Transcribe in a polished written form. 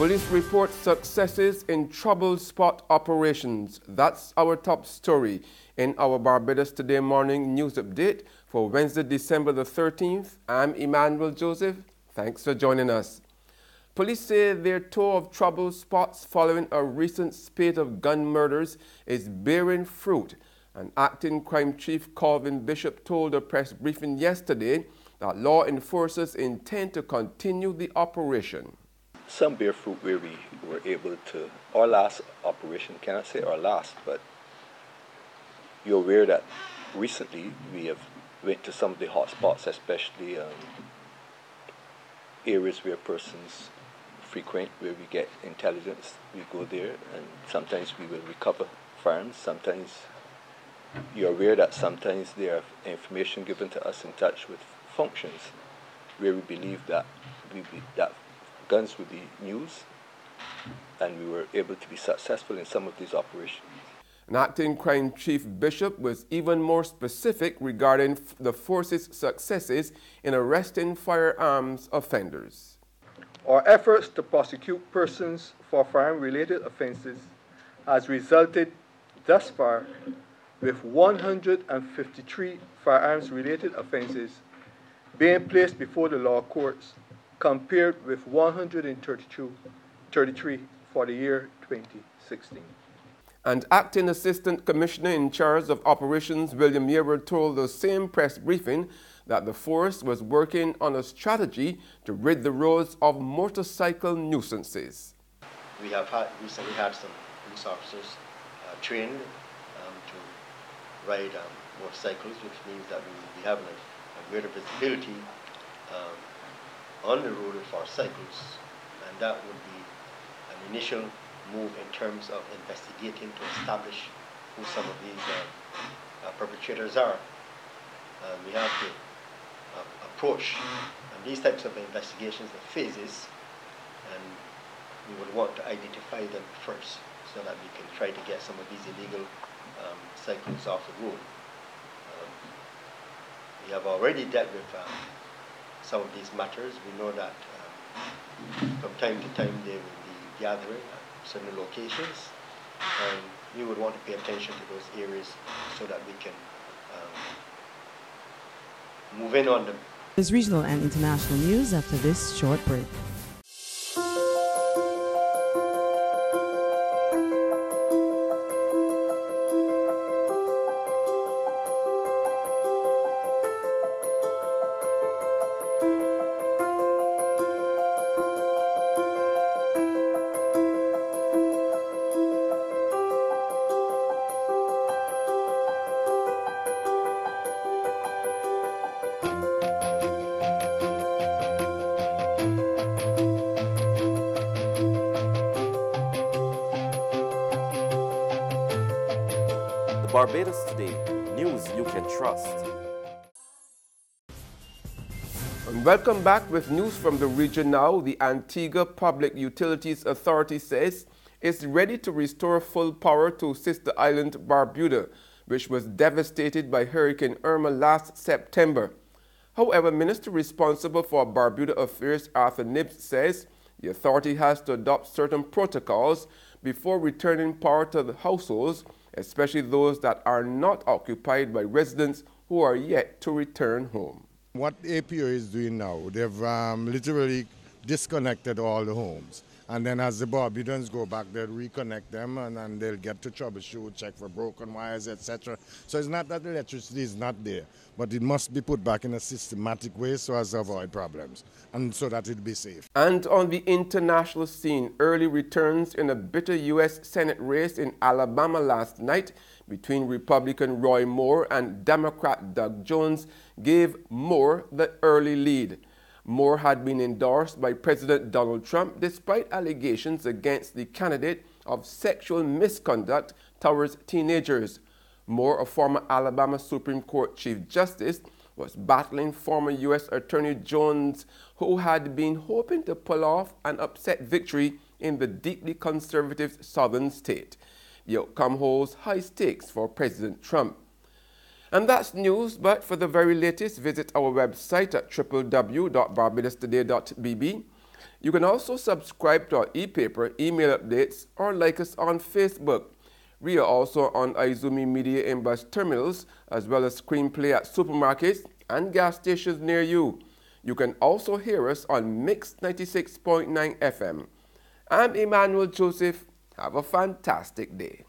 Police report successes in trouble spot operations. That's our top story in our Barbados Today morning news update for Wednesday, December the 13th. I'm Emmanuel Joseph. Thanks for joining us. Police say their tour of trouble spots following a recent spate of gun murders is bearing fruit. An acting crime chief, Calvin Bishop, told a press briefing yesterday that law enforcers intend to continue the operation. Some bear fruit where we were able to, our last operation, cannot say our last, but you're aware that recently we have went to some of the hot spots, especially areas where persons frequent, where we get intelligence. We go there and sometimes we will recover firearms. Sometimes you're aware that sometimes there are information given to us in touch with functions where we believe that that guns would be used, and we were able to be successful in some of these operations. An acting crime chief Bishop was even more specific regarding the force's successes in arresting firearms offenders. Our efforts to prosecute persons for firearm-related offenses has resulted thus far with 153 firearms-related offenses being placed before the law courts, compared with 133 for the year 2016. And Acting Assistant Commissioner in charge of Operations William Yearer told the same press briefing that the force was working on a strategy to rid the roads of motorcycle nuisances. We have recently had some police officers trained to ride motorcycles, which means that we will be having a greater visibility on the road with our cycles, and that would be an initial move in terms of investigating to establish who some of these perpetrators are. We have to approach these types of investigations in phases, and we would want to identify them first so that we can try to get some of these illegal cycles off the road. We have already dealt with some of these matters. We know that from time to time they will be gathering at certain locations, and we would want to pay attention to those areas so that we can move in on them. There's regional and international news after this short break. Barbados Today, news you can trust. And welcome back with news from the region now. The Antigua Public Utilities Authority says it's ready to restore full power to sister island Barbuda, which was devastated by Hurricane Irma last September. However, Minister responsible for Barbuda Affairs Arthur Nibbs says the authority has to adopt certain protocols before returning power to the households, especially those that are not occupied by residents who are yet to return home. What APO is doing now, they've literally disconnected all the homes. And then as the Barbudans go back, they'll reconnect them and they'll get to troubleshoot, check for broken wires, etc. So it's not that the electricity is not there, but it must be put back in a systematic way so as to avoid problems and so that it'll be safe. And on the international scene, early returns in a bitter U.S. Senate race in Alabama last night between Republican Roy Moore and Democrat Doug Jones gave Moore the early lead. Moore had been endorsed by President Donald Trump despite allegations against the candidate of sexual misconduct towards teenagers. Moore, a former Alabama Supreme Court Chief Justice, was battling former U.S. Attorney Jones, who had been hoping to pull off an upset victory in the deeply conservative southern state. The outcome holds high stakes for President Trump. And that's news, but for the very latest, visit our website at www.barbadostoday.bb. You can also subscribe to our e-paper, email updates, or like us on Facebook. We are also on Izumi Media in bus terminals, as well as screenplay at supermarkets and gas stations near you. You can also hear us on Mix 96.9 FM. I'm Emmanuel Joseph. Have a fantastic day.